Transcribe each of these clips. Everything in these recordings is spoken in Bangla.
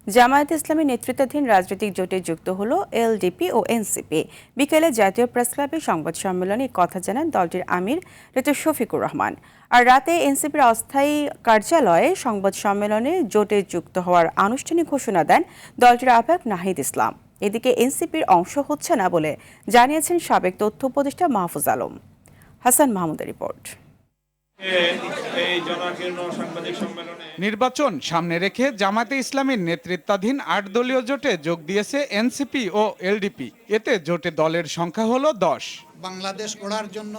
জামায়াতে ইসলামী নেতৃত্বাধীন রাজনৈতিক জোটে যুক্ত হলো এলডিপি ও এনসিপি। বিকেলে জাতীয় প্রেস ক্লাবে সংবাদ সম্মেলনে কথা জানান দলটির আমির ডক্টর শফিকুর রহমান। আর রাতে এনসিপির অস্থায়ী কার্যালয়ে সংবাদ সম্মেলনে জোটে যুক্ত হওয়ার আনুষ্ঠানিক ঘোষণা দেন দলটির আহ্বায়ক নাহিদ ইসলাম। এদিকে এনসিপির অংশ হচ্ছে না বলে জানিয়েছেন সাবেক তথ্য উপদেষ্টা মাহফুজ আলম। হাসান মাহমুদের রিপোর্ট। নির্বাচন সামনে রেখে জামায়াতে ইসলামীর নেতৃত্বাধীন ৮ দলীয় জোটে যোগ দিয়েছে এনসিপি ও এলডিপি। এতে জোটে দলের সংখ্যা হলো ১০। বাংলাদেশ গড়ার জন্য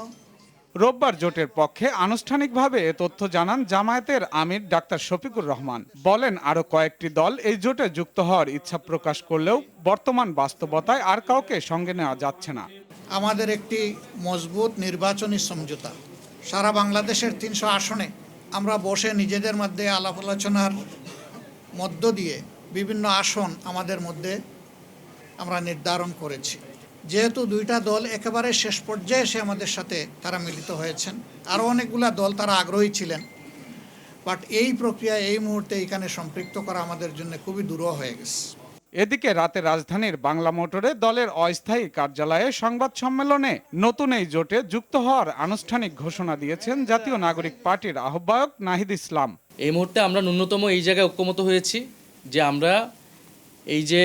রোববার জোটের পক্ষে আনুষ্ঠানিকভাবে এ তথ্য জানান জামায়াতের আমির ডাক্তার শফিকুর রহমান। বলেন, আরও কয়েকটি দল এই জোটে যুক্ত হওয়ার ইচ্ছা প্রকাশ করলেও বর্তমান বাস্তবতায় আর কাউকে সঙ্গে নেওয়া যাচ্ছে না। আমাদের একটি মজবুত নির্বাচনী সমঝোতা, সারা বাংলাদেশের ৩০০ আসনে আমরা বসে নিজেদের মধ্যে আলাপ আলোচনার মধ্য দিয়ে বিভিন্ন আসন আমাদের মধ্যে আমরা নির্ধারণ করেছি। যেহেতু দুইটা দল একেবারে শেষ পর্যায়ে এসে আমাদের সাথে তারা মিলিত হয়েছেন, আরও অনেকগুলা দল তারা আগ্রহী ছিলেন, বাট এই প্রক্রিয়া এই মুহূর্তে এখানে সম্পৃক্ত করা আমাদের জন্য খুবই দুরূহ হয়ে গেছে। এদিকে রাতে রাজধানীর বাংলা মোটরে দলের অস্থায়ী কার্যালয়ে সংবাদ সম্মেলনে নতুন এই জোটে যুক্ত হওয়ার আনুষ্ঠানিক ঘোষণা দিয়েছেন জাতীয় নাগরিক পার্টির আহ্বায়ক নাহিদ ইসলাম। এই মুহূর্তে আমরা ন্যূনতম এই জায়গায় ঐক্যমত হয়েছি যে আমরা এই যে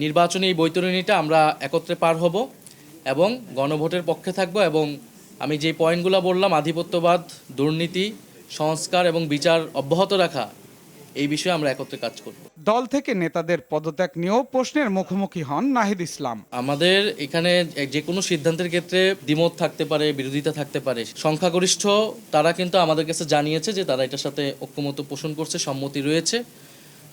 নির্বাচনী এই বৈতরণীটা আমরা একত্রে পার হব এবং গণভোটের পক্ষে থাকব, এবং আমি যে পয়েন্টগুলো বললাম, আধিপত্যবাদ, দুর্নীতি, সংস্কার এবং বিচার অব্যাহত রাখা, এই বিষয়ে আমরা একত্রে কাজ করব। দল থেকে নেতাদের পদত্যাগ নিয়েও প্রশ্নের মুখোমুখি হন নাহিদ ইসলাম। আমাদের এখানে যে কোনো সিদ্ধান্তের ক্ষেত্রে দ্বিমত থাকতে পারে, বিরোধিতা থাকতে পারে। সংখ্যাগরিষ্ঠ তারা কিন্তু আমাদের কাছে জানিয়েছে যে তারা এটার সাথে ঐক্যমত পোষণ করছে, সম্মতি রয়েছে।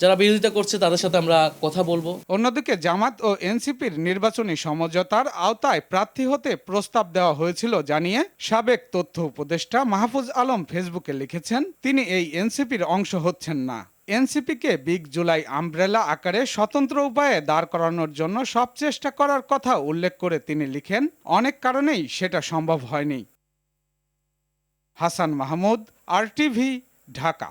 যারা বিরোধিতা করছে তাদের সাথে আমরা কথা বলবো। অন্যদিকে জামাত ও এনসিপির নির্বাচনী সমঝোতার আওতায় প্রার্থী হতে প্রস্তাব দেওয়া হয়েছিল জানিয়ে সাবেক তথ্য উপদেষ্টা মাহফুজ আলম ফেসবুকে লিখেছেন, তিনি এই এনসিপির অংশ হচ্ছেন না। এনসিপিকে বিগ জুলাই আমব্রেলা আকারে স্বতন্ত্র উপায়ে দাঁড় করানোর জন্য সব চেষ্টা করার কথা উল্লেখ করে তিনি লিখেন, অনেক কারণেই সেটা সম্ভব হয়নি। হাসান মাহমুদ, RTV, ঢাকা।